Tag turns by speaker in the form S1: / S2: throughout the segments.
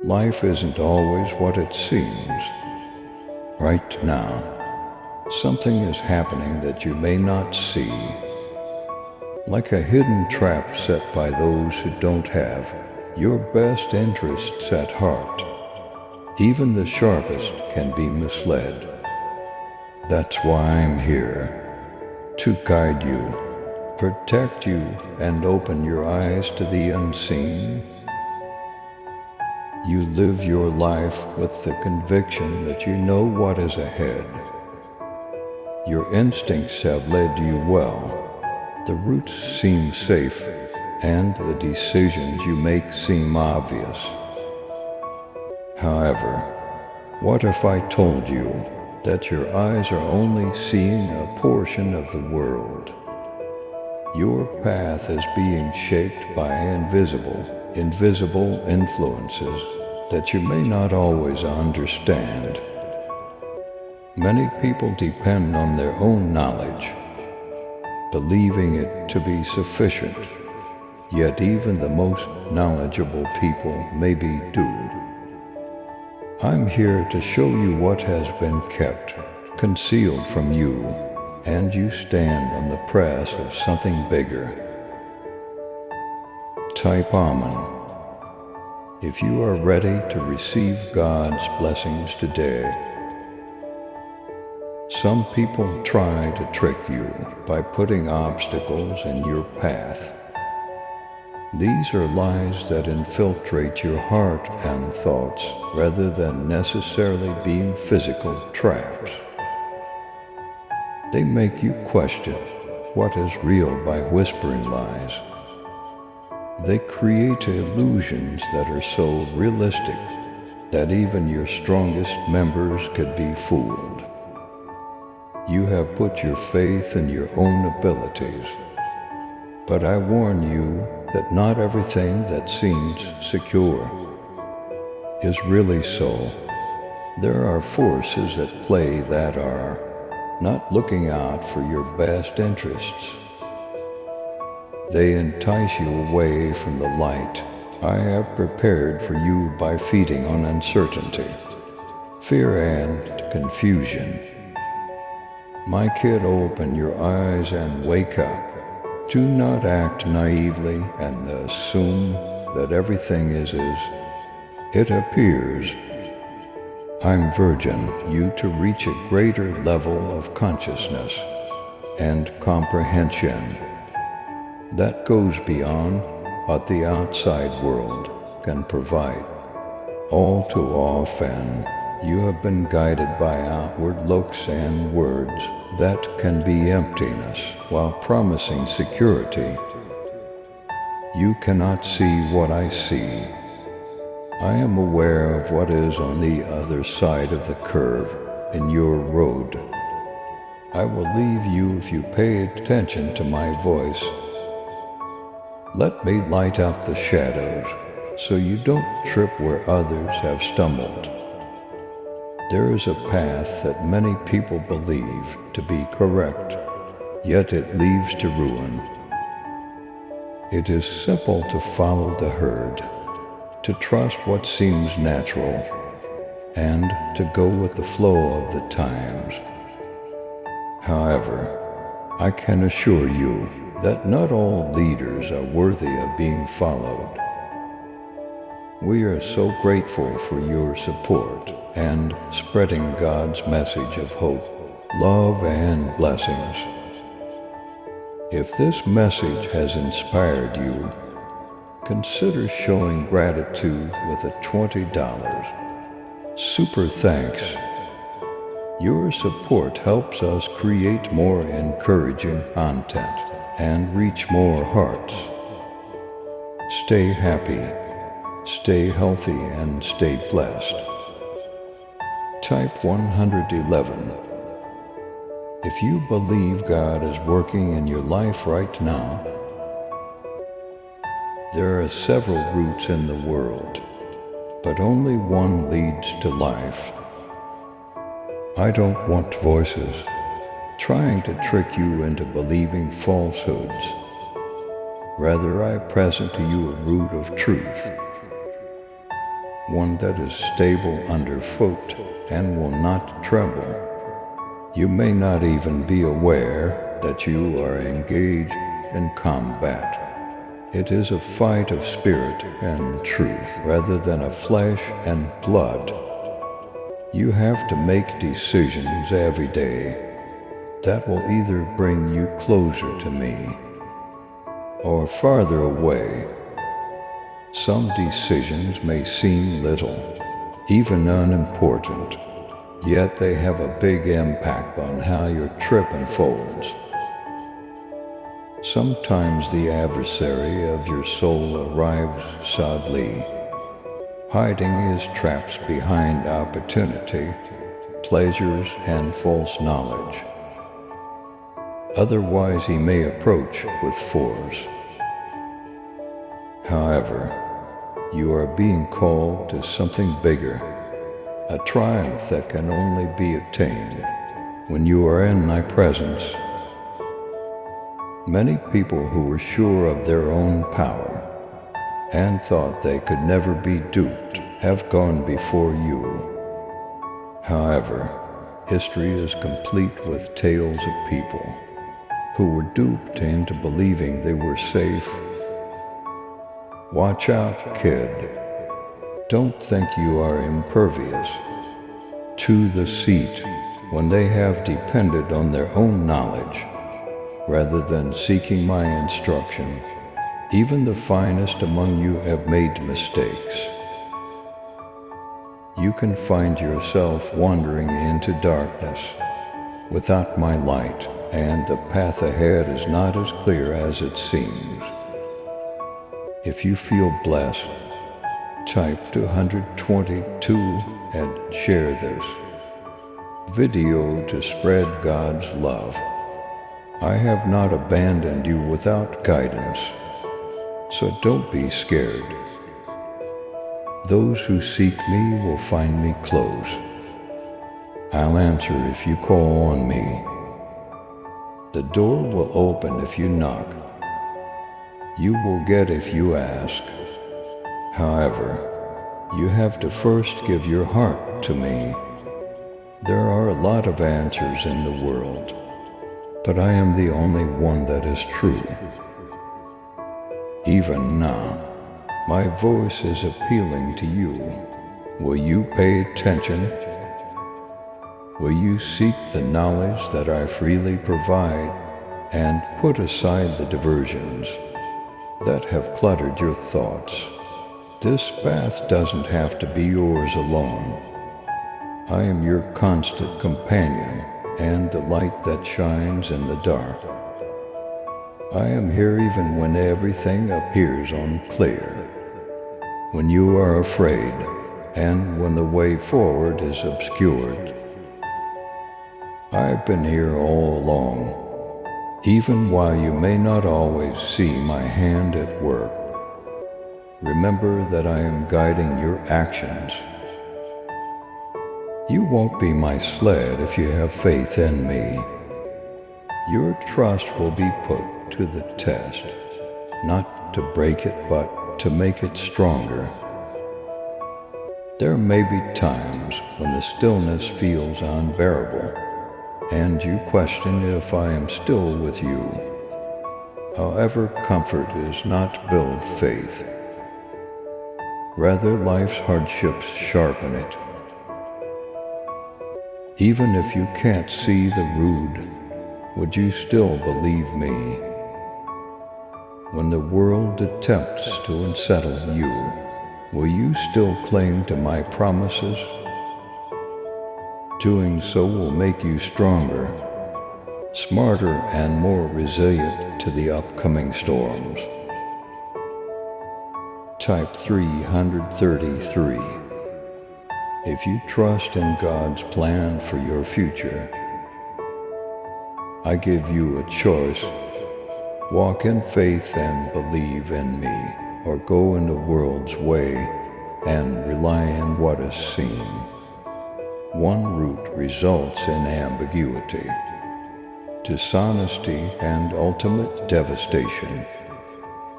S1: life isn't always what it seems. Right now, something is happening that you may not see, like a hidden trap set by those who don't have your best interests at heart. Even the sharpest can be misled. That's why I'm here, to guide you, protect you, and open your eyes to the unseen. You live your life with the conviction that you know what is ahead. Your instincts have led you well. The routes seem safe, and the decisions you make seem obvious. However, what if I told you that your eyes are only seeing a portion of the world? Your path is being shaped by invisible influences that you may not always understand. Many people depend on their own knowledge, believing it to be sufficient, yet even the most knowledgeable people may be duped. I'm here to show you what has been kept concealed from you, and you stand on the press of something bigger. Type Amen if you are ready to receive God's blessings today. Some people try to trick you by putting obstacles in your path. These are lies that infiltrate your heart and thoughts rather than necessarily being physical traps. They make you question what is real by whispering lies. They create illusions that are so realistic that even your strongest members could be fooled. You have put your faith in your own abilities, but I warn you that not everything that seems secure is really so. There are forces at play that are not looking out for your best interests. They entice you away from the light I have prepared for you by feeding on uncertainty, fear, and confusion. My kid, open your eyes and wake up. Do not act naively and assume that everything is as it appears. I'm urging you to reach a greater level of consciousness and comprehension that goes beyond what the outside world can provide. All too often, you have been guided by outward looks and words that can be emptiness while promising security. You cannot see what I see. I am aware of what is on the other side of the curve in your road. I will leave you if you pay attention to my voice. Let me light up the shadows so you don't trip where others have stumbled. There is a path that many people believe to be correct, yet it leads to ruin. It is simple to follow the herd, to trust what seems natural, and to go with the flow of the times. However, I can assure you that not all leaders are worthy of being followed. We are so grateful for your support and spreading God's message of hope, love, and blessings. If this message has inspired you, consider showing gratitude with a $20 super thanks. Your support helps us create more encouraging content and reach more hearts. Stay happy, stay healthy, and stay blessed. Type 111 if you believe God is working in your life right now. There are several routes in the world, but only one leads to life. I don't want voices trying to trick you into believing falsehoods. Rather, I present to you a route of truth. one that is stable underfoot and will not tremble. You may not even be aware that you are engaged in combat. It is a fight of spirit and truth rather than a flesh and blood. You have to make decisions every day that will either bring you closer to me or farther away. Some decisions may seem little, even unimportant, yet they have a big impact on how your trip unfolds. Sometimes the adversary of your soul arrives suddenly, hiding his traps behind opportunity, pleasures, and false knowledge. Otherwise, he may approach with force. However, you are being called to something bigger, a triumph that can only be attained when you are in my presence. Many people who were sure of their own power and thought they could never be duped have gone before you. However, history is complete with tales of people who were duped into believing they were safe. Watch out, kid. Don't think you are impervious to the deceit when they have depended on their own knowledge rather than seeking my instruction. Even the finest among you have made mistakes. You can find yourself wandering into darkness without my light, and the path ahead is not as clear as it seems. If you feel blessed, type 222 and share this video to spread God's love. I have not abandoned you without guidance, so don't be scared. Those who seek me will find me close. I'll answer if you call on me. The door will open if you knock. You will get if you ask. However, you have to first give your heart to me. There are a lot of answers in the world, but I am the only one that is true. Even now, my voice is appealing to you. Will you pay attention? Will you seek the knowledge that I freely provide and put aside the diversions that have cluttered your thoughts? This path doesn't have to be yours alone. I am your constant companion and the light that shines in the dark. I am here even when everything appears unclear, when you are afraid, and when the way forward is obscured. I've been here all along, even while you may not always see my hand at work. Remember that I am guiding your actions. You won't be my sled if you have faith in me. Your trust will be put to the test, not to break it, but to make it stronger. There may be times when the stillness feels unbearable, and you question if I am still with you. However, comfort is not build faith. Rather, life's hardships sharpen it. Even if you can't see the root, would you still believe me? When the world attempts to unsettle you, will you still cling to my promises? Doing so will make you stronger, smarter, and more resilient to the upcoming storms. Type 333. If you trust in God's plan for your future, I give you a choice. Walk in faith and believe in me, or go in the world's way and rely on what is seen. One route results in ambiguity, dishonesty, and ultimate devastation.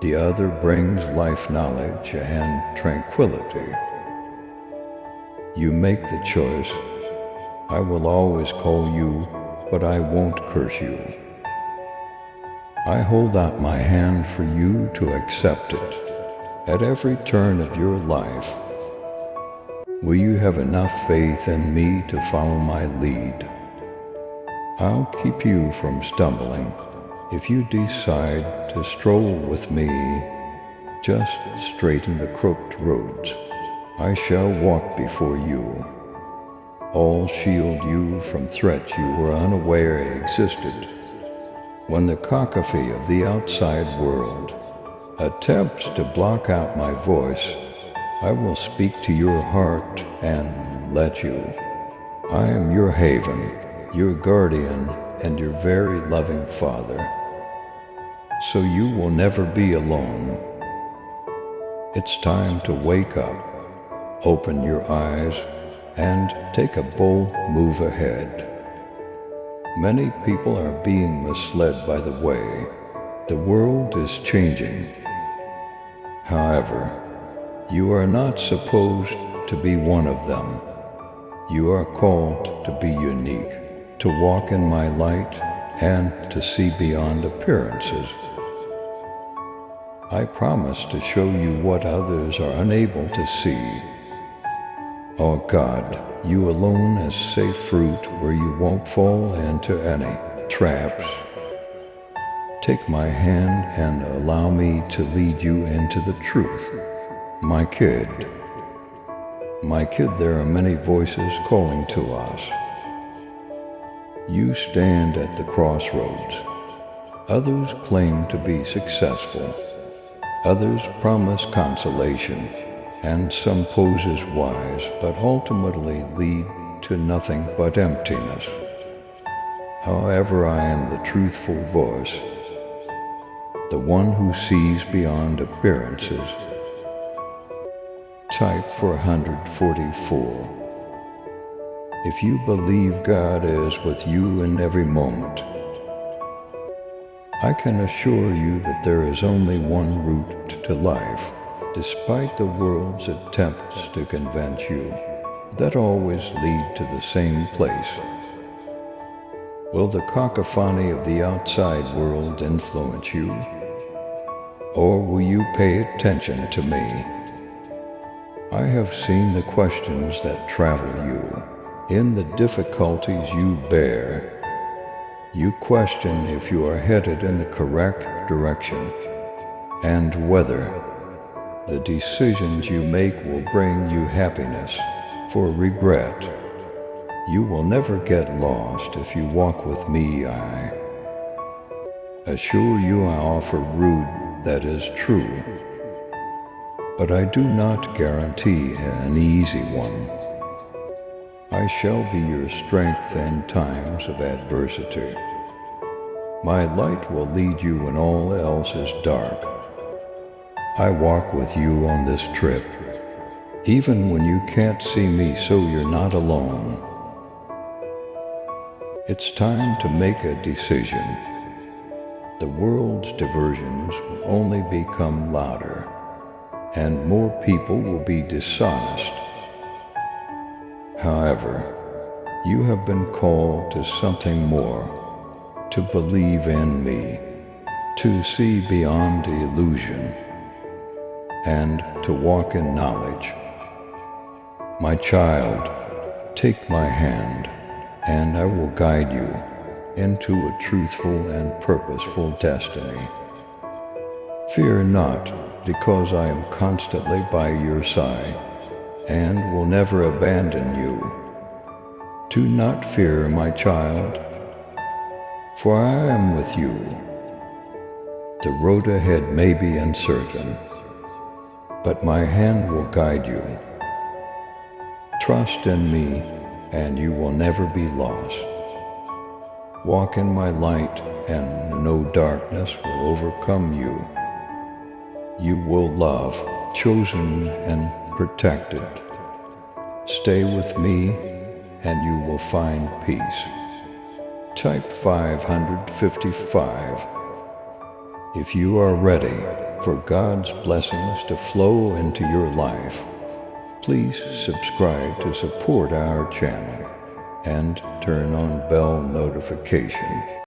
S1: The other brings life knowledge and tranquility. You make the choice. I will always call you, but I won't curse you. I hold out my hand for you to accept it. At every turn of your life, will you have enough faith in me to follow my lead? I'll keep you from stumbling. If you decide to stroll with me, just straighten the crooked roads. I shall walk before you. I'll shield you from threats you were unaware existed. When the cacophony of the outside world attempts to block out my voice, I will speak to your heart and let you. I am your haven, your guardian, and your very loving Father. So you will never be alone. It's time to wake up, open your eyes, and take a bold move ahead. Many people are being misled by the way the world is changing. However, you are not supposed to be one of them. You are called to be unique, to walk in my light, and to see beyond appearances. I promise to show you what others are unable to see. Oh God, you alone is safe fruit where you won't fall into any traps. Take my hand and allow me to lead you into the truth. My kid, there are many voices calling to us. You stand at the crossroads. Others claim to be successful. Others promise consolation, and some pose as wise, but ultimately lead to nothing but emptiness. However, I am the truthful voice, the one who sees beyond appearances. Type 444. If you believe God is with you in every moment, I can assure you that there is only one route to life, despite the world's attempts to convince you that always lead to the same place. Will the cacophony of the outside world influence you? Or will you pay attention to me? I have seen the questions that travel you, in the difficulties you bear. You question if you are headed in the correct direction, and whether the decisions you make will bring you happiness. For regret, you will never get lost if you walk with me. I assure you I offer route that is true, but I do not guarantee an easy one. I shall be your strength in times of adversity. My light will lead you when all else is dark. I walk with you on this trip, even when you can't see me, so you're not alone. It's time to make a decision. The world's diversions will only become louder, and more people will be dishonest. However, you have been called to something more, to believe in me, to see beyond illusion, and to walk in knowledge. My child, take my hand, and I will guide you into a truthful and purposeful destiny. Fear not, because I am constantly by your side, and will never abandon you. Do not fear, my child, for I am with you. The road ahead may be uncertain, but my hand will guide you. Trust in me, and you will never be lost. Walk in my light, and no darkness will overcome you. You will love, chosen and protected. Stay with me, and you will find peace. Type 555. If you are ready for God's blessings to flow into your life, Please subscribe to support our channel and turn on bell notification.